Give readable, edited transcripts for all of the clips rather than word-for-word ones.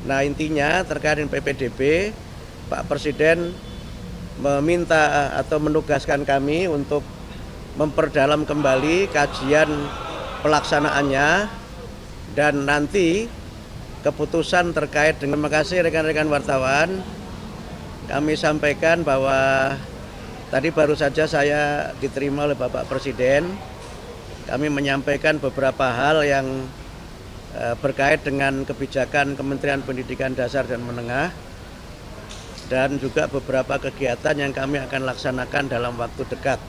Nah, intinya terkait dengan PPDB, Pak Presiden meminta atau menugaskan kami untuk memperdalam kembali kajian pelaksanaannya dan nanti keputusan terkait dengan. Terima kasih rekan-rekan wartawan. Kami sampaikan bahwa tadi baru saja saya diterima oleh Bapak Presiden. Kami menyampaikan beberapa hal yang berkait dengan kebijakan Kementerian Pendidikan Dasar dan Menengah dan juga beberapa kegiatan yang kami akan laksanakan dalam waktu dekat.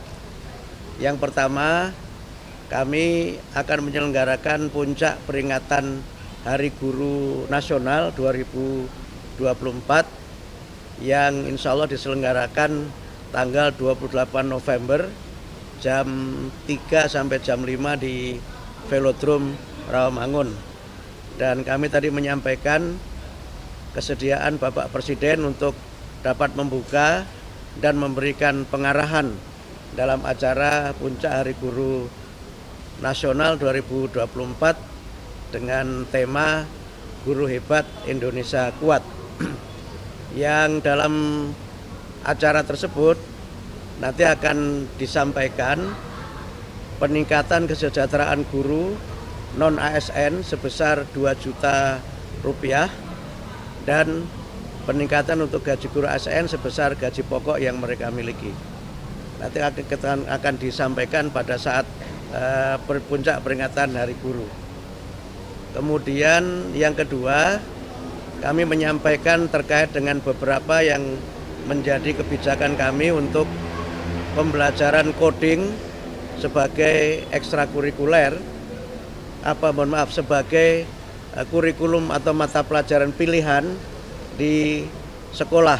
Yang pertama, kami akan menyelenggarakan puncak peringatan Hari Guru Nasional 2024 yang insya Allah diselenggarakan tanggal 28 November jam 3 sampai jam 5 di Velodrome Rawamangun. Dan kami tadi menyampaikan kesediaan Bapak Presiden untuk dapat membuka dan memberikan pengarahan dalam acara Puncak Hari Guru Nasional 2024 dengan tema Guru Hebat Indonesia Kuat. Yang dalam acara tersebut nanti akan disampaikan peningkatan kesejahteraan guru non-ASN sebesar 2 juta rupiah dan peningkatan untuk gaji guru ASN sebesar gaji pokok yang mereka miliki. Nanti akan disampaikan pada saat puncak peringatan Hari Guru. Kemudian yang kedua, kami menyampaikan terkait dengan beberapa yang menjadi kebijakan kami untuk pembelajaran coding sebagai ekstrakurikuler, sebagai kurikulum atau mata pelajaran pilihan di sekolah.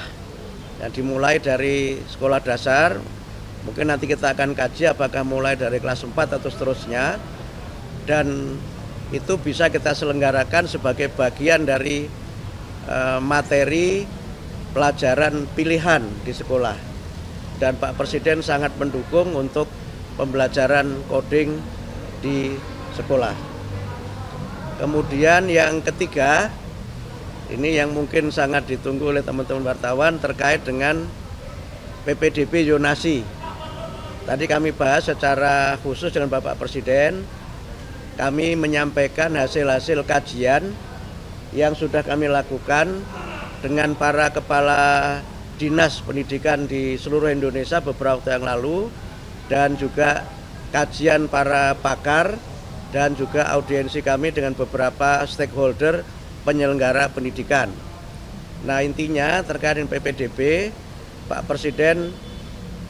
Yang dimulai dari sekolah dasar, mungkin nanti kita akan kaji apakah mulai dari kelas 4 atau seterusnya. Dan itu bisa kita selenggarakan sebagai bagian dari materi pelajaran pilihan di sekolah. Dan Pak Presiden sangat mendukung untuk pembelajaran coding di sekolah. Kemudian yang ketiga, ini yang mungkin sangat ditunggu oleh teman-teman wartawan terkait dengan PPDB zonasi. Tadi kami bahas secara khusus dengan Bapak Presiden. Kami menyampaikan hasil-hasil kajian yang sudah kami lakukan dengan para kepala dinas pendidikan di seluruh Indonesia beberapa waktu yang lalu, dan juga kajian para pakar dan juga audiensi kami dengan beberapa stakeholder penyelenggara pendidikan. Nah, intinya terkait dengan PPDB, Pak Presiden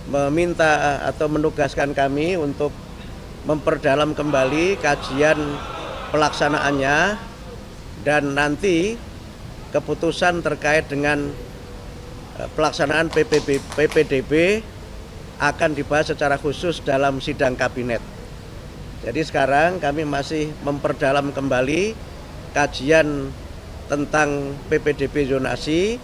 meminta atau menugaskan kami untuk memperdalam kembali kajian pelaksanaannya dan nanti keputusan terkait dengan pelaksanaan PPDB akan dibahas secara khusus dalam sidang kabinet. Jadi sekarang kami masih memperdalam kembali kajian tentang PPDB zonasi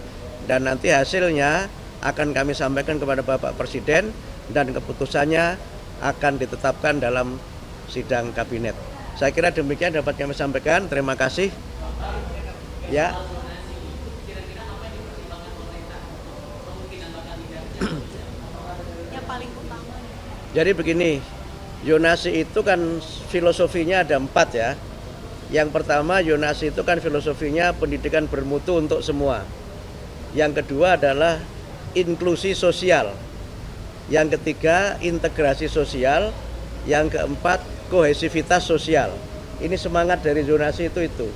dan nanti hasilnya akan kami sampaikan kepada Bapak Presiden dan keputusannya akan ditetapkan dalam sidang kabinet. Saya kira demikian dapat kami sampaikan. Terima kasih. Ya. Jadi begini, zonasi itu kan filosofinya ada 4 ya. Yang pertama, zonasi itu kan filosofinya pendidikan bermutu untuk semua. Yang kedua adalah inklusi sosial. Yang ketiga, integrasi sosial. Yang keempat, kohesivitas sosial. Ini semangat dari zonasi itu.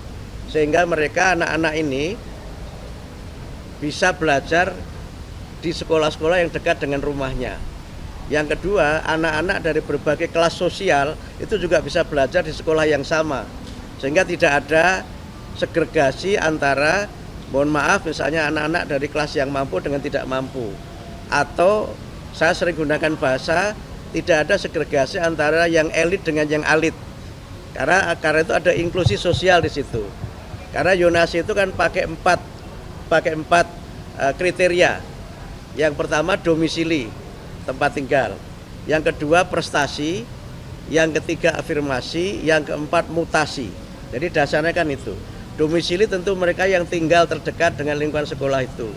Sehingga mereka, anak-anak ini bisa belajar di sekolah-sekolah yang dekat dengan rumahnya. Yang kedua, anak-anak dari berbagai kelas sosial itu juga bisa belajar di sekolah yang sama. Sehingga tidak ada segregasi antara, mohon maaf, misalnya anak-anak dari kelas yang mampu dengan tidak mampu. Atau saya sering gunakan bahasa, tidak ada segregasi antara yang elit dengan yang alit. Karena itu ada inklusi sosial di situ. Karena zonasi itu kan pakai empat kriteria. Yang pertama domisili, tempat tinggal. Yang kedua prestasi, yang ketiga afirmasi, yang keempat mutasi. Jadi dasarnya kan itu. Domisili tentu mereka yang tinggal terdekat dengan lingkungan sekolah itu.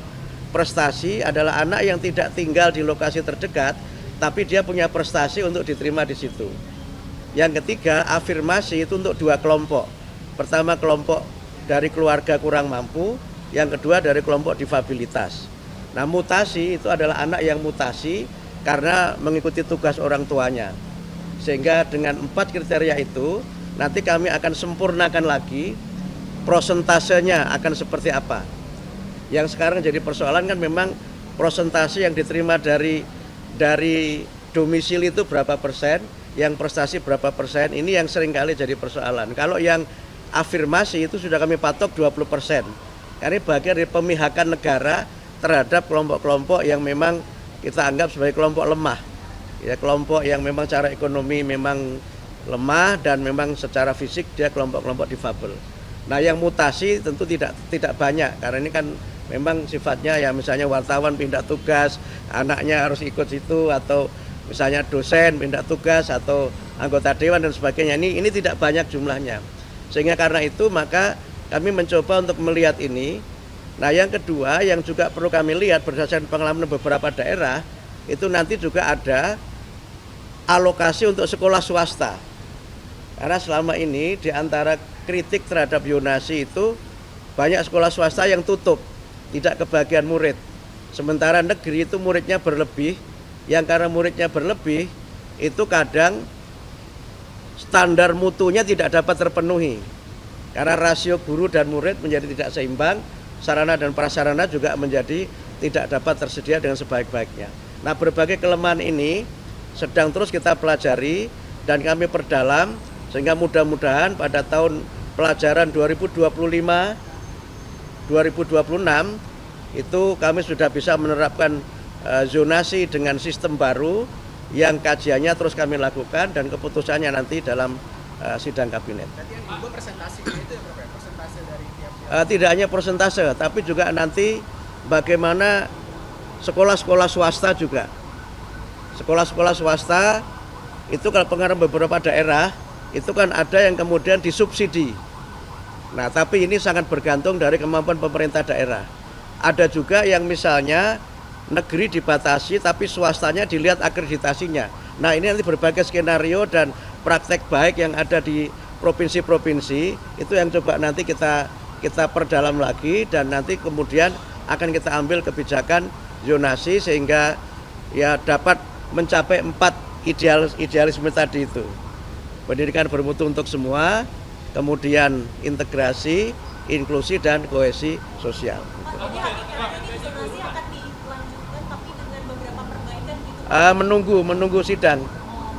Prestasi adalah anak yang tidak tinggal di lokasi terdekat, tapi dia punya prestasi untuk diterima di situ. Yang ketiga, afirmasi itu untuk dua kelompok. Pertama, kelompok dari keluarga kurang mampu, yang kedua dari kelompok difabilitas. Nah, mutasi itu adalah anak yang mutasi karena mengikuti tugas orang tuanya. Sehingga dengan 4 kriteria itu, nanti kami akan sempurnakan lagi prosentasenya akan seperti apa. Yang sekarang jadi persoalan kan memang prosentase yang diterima dari domisili itu berapa persen, yang prestasi berapa persen, ini yang seringkali jadi persoalan. Kalau yang afirmasi itu sudah kami patok 20%. Karena bagian dari pemihakan negara terhadap kelompok-kelompok yang memang kita anggap sebagai kelompok lemah. Ya, kelompok yang memang secara ekonomi memang lemah dan memang secara fisik dia kelompok-kelompok difabel. Nah, yang mutasi tentu tidak banyak karena ini kan memang sifatnya ya misalnya wartawan pindah tugas, anaknya harus ikut situ, atau misalnya dosen pindah tugas atau anggota dewan dan sebagainya. Ini tidak banyak jumlahnya. Sehingga karena itu maka kami mencoba untuk melihat ini. Nah, yang kedua yang juga perlu kami lihat berdasarkan pengalaman beberapa daerah, itu nanti juga ada alokasi untuk sekolah swasta. Karena selama ini di antara kritik terhadap zonasi itu banyak sekolah swasta yang tutup, tidak kebagian murid. Sementara negeri itu muridnya berlebih, yang karena muridnya berlebih itu kadang standar mutunya tidak dapat terpenuhi. Karena rasio guru dan murid menjadi tidak seimbang, sarana dan prasarana juga menjadi tidak dapat tersedia dengan sebaik-baiknya. Nah, berbagai kelemahan ini sedang terus kita pelajari dan kami perdalam sehingga mudah-mudahan pada tahun pelajaran 2025-2026 itu kami sudah bisa menerapkan zonasi dengan sistem baru yang kajiannya terus kami lakukan dan keputusannya nanti dalam sidang kabinet. Berarti yang diubah presentasinya itu ya berapa ya? Persentase dari tiap Tidak hanya persentase, tapi juga nanti bagaimana sekolah-sekolah swasta juga. Sekolah-sekolah swasta itu kalau pengaruh beberapa daerah itu kan ada yang kemudian disubsidi. Nah, tapi ini sangat bergantung dari kemampuan pemerintah daerah. Ada juga yang misalnya negeri dibatasi tapi swastanya dilihat akreditasinya. Nah, ini nanti berbagai skenario dan praktek baik yang ada di provinsi-provinsi itu yang coba nanti kita perdalam lagi dan nanti kemudian akan kita ambil kebijakan zonasi sehingga ya dapat mencapai 4 idealisme tadi itu. Pendidikan bermutu untuk semua, kemudian integrasi, inklusi dan kohesi sosial. Jadi akhir-akhir ini zonasi akan dilanjutkan tapi dengan beberapa perbaikan gitu.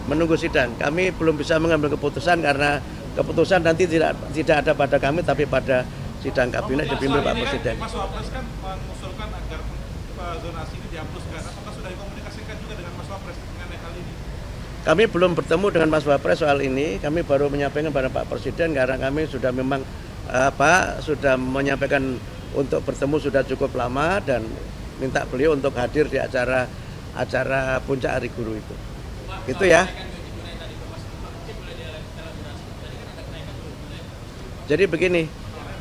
Menunggu sidang. Kami belum bisa mengambil keputusan karena keputusan nanti tidak ada pada kami tapi pada sidang kabinet dipimpin Pak Presiden. Mas Wapres kan mengusulkan agar zonasi ini dihapuskan. Apakah sudah dikomunikasikan juga dengan Mas Wapres mengenai hal ini? Kami belum bertemu dengan Mas Wapres soal ini. Kami baru menyampaikan pada Pak Presiden karena kami sudah memang sudah menyampaikan untuk bertemu sudah cukup lama dan minta beliau untuk hadir di acara puncak Hari Guru itu. Gitu ya. Jadi begini,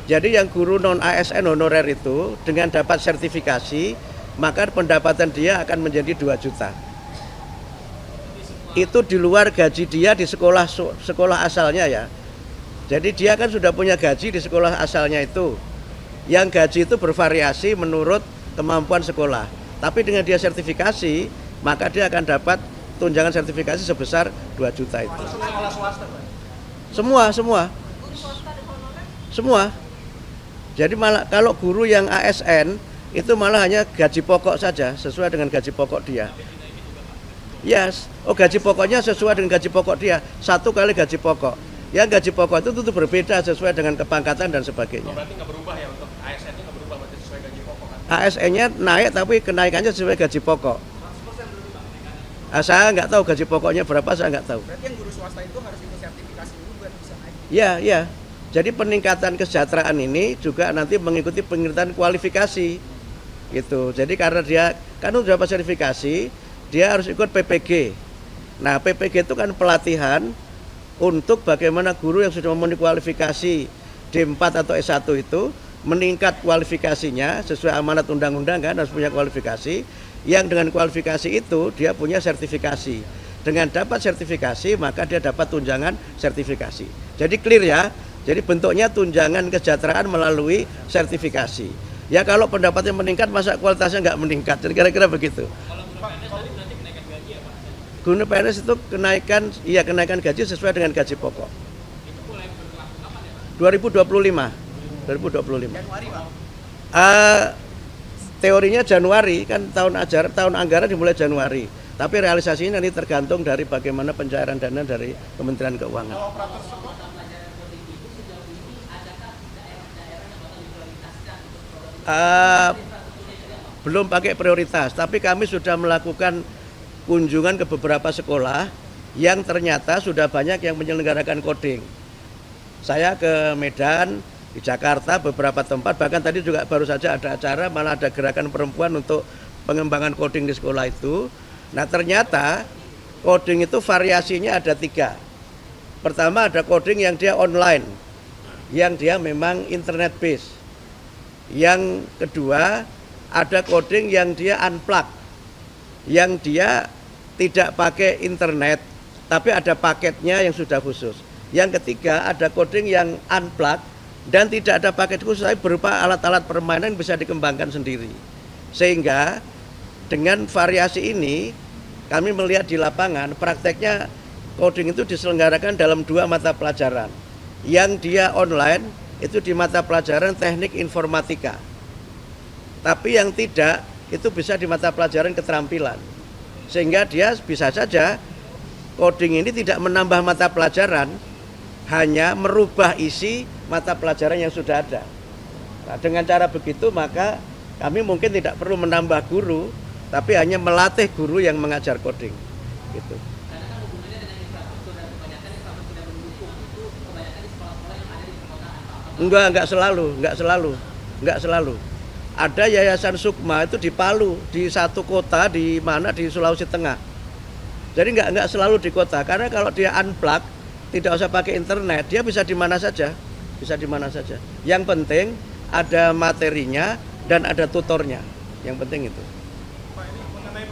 jadi yang guru non ASN honorer itu dengan dapat sertifikasi, maka pendapatan dia akan menjadi 2 juta. Itu di luar gaji dia di sekolah asalnya ya. Jadi dia kan sudah punya gaji di sekolah asalnya itu. Yang gaji itu bervariasi menurut kemampuan sekolah. Tapi dengan dia sertifikasi, maka dia akan dapat tunjangan sertifikasi sebesar 2 juta itu. sekolah swasta, Pak? Semua. Guru swasta dan honorer. Semua. Jadi malah kalau guru yang ASN itu malah hanya gaji pokok saja sesuai dengan gaji pokok dia. Yes, gaji pokoknya sesuai dengan gaji pokok dia 1 kali gaji pokok. Yang gaji pokok itu tentu berbeda sesuai dengan kepangkatan dan sebagainya. Berarti nggak berubah ya untuk ASN-nya nggak berubah berarti sesuai gaji pokok kan? ASN-nya naik tapi kenaikannya sesuai gaji pokok. Saya nggak tahu gaji pokoknya berapa, saya nggak tahu. Berarti yang guru swasta itu harus ikut sertifikasi dulu biar bisa naik. Ya. Jadi peningkatan kesejahteraan ini juga nanti mengikuti peningkatan kualifikasi. Gitu. Jadi karena dia kan sudah dapat sertifikasi, dia harus ikut PPG. Nah, PPG itu kan pelatihan untuk bagaimana guru yang sudah memenuhi kualifikasi D4 atau S1 itu meningkat kualifikasinya sesuai amanat undang-undang kan harus punya kualifikasi, yang dengan kualifikasi itu dia punya sertifikasi. Dengan dapat sertifikasi maka dia dapat tunjangan sertifikasi. Jadi clear ya. Jadi bentuknya tunjangan kesejahteraan melalui sertifikasi. Ya kalau pendapatnya meningkat masa kualitasnya nggak meningkat. Jadi kira-kira begitu. Guru PNS itu kenaikan gaji sesuai dengan gaji pokok. 2025. Teorinya Januari kan tahun anggaran dimulai Januari. Tapi realisasinya nanti tergantung dari bagaimana pencairan dana dari Kementerian Keuangan. Belum pakai prioritas, tapi kami sudah melakukan kunjungan ke beberapa sekolah yang ternyata sudah banyak yang menyelenggarakan coding. Saya ke Medan, di Jakarta, beberapa tempat, bahkan tadi juga baru saja ada acara, malah ada gerakan perempuan untuk pengembangan coding di sekolah itu. Nah ternyata coding itu variasinya ada 3. Pertama ada coding yang dia online, yang dia memang internet based. Yang kedua ada coding yang dia unplug, yang dia tidak pakai internet tapi ada paketnya yang sudah khusus. Yang ketiga ada coding yang unplug dan tidak ada paket khusus tapi berupa alat-alat permainan yang bisa dikembangkan sendiri. Sehingga dengan variasi ini kami melihat di lapangan prakteknya coding itu diselenggarakan dalam 2 mata pelajaran. Yang dia online itu di mata pelajaran teknik informatika. Tapi yang tidak itu bisa di mata pelajaran keterampilan. Sehingga dia bisa saja coding ini tidak menambah mata pelajaran, hanya merubah isi mata pelajaran yang sudah ada. Nah, dengan cara begitu maka kami mungkin tidak perlu menambah guru, tapi hanya melatih guru yang mengajar coding. Gitu. Enggak selalu. Ada Yayasan Sukma itu di Palu, di satu kota di mana di Sulawesi Tengah. Jadi enggak selalu di kota, karena kalau dia unplug, tidak usah pakai internet, dia bisa di mana saja. Yang penting ada materinya dan ada tutornya. Yang penting itu. Pak, ini mengenai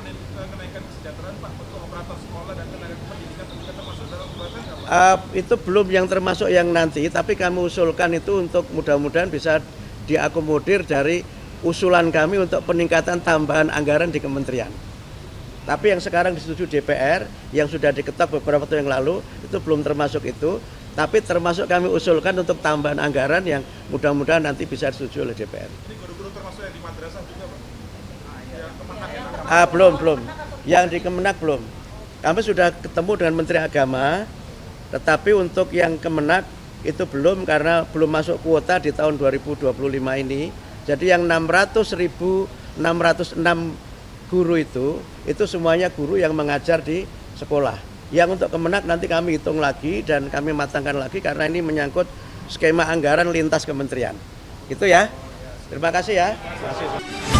kenaikan kesejahteraan Pak untuk operator sekolah dan tenaga pendidikan termasuk dalam pembahasan Pak? Itu belum yang termasuk yang nanti, tapi kami usulkan itu untuk mudah-mudahan bisa diakomodir dari usulan kami untuk peningkatan tambahan anggaran di kementerian. Tapi yang sekarang disetujui DPR, yang sudah diketok beberapa waktu yang lalu, itu belum termasuk itu. Tapi termasuk kami usulkan untuk tambahan anggaran yang mudah-mudahan nanti bisa disetujui oleh DPR. Ini guru-guru termasuk yang di madrasah juga Pak? Yang Kemenak Belum. Yang di Kemenak belum. Kami sudah ketemu dengan Menteri Agama, tetapi untuk yang Kemenak itu belum karena belum masuk kuota di tahun 2025 ini. Jadi yang 600.606 guru itu semuanya guru yang mengajar di sekolah. Yang untuk Kemenak nanti kami hitung lagi dan kami matangkan lagi karena ini menyangkut skema anggaran lintas kementerian. Gitu ya. Terima kasih ya. Terima kasih.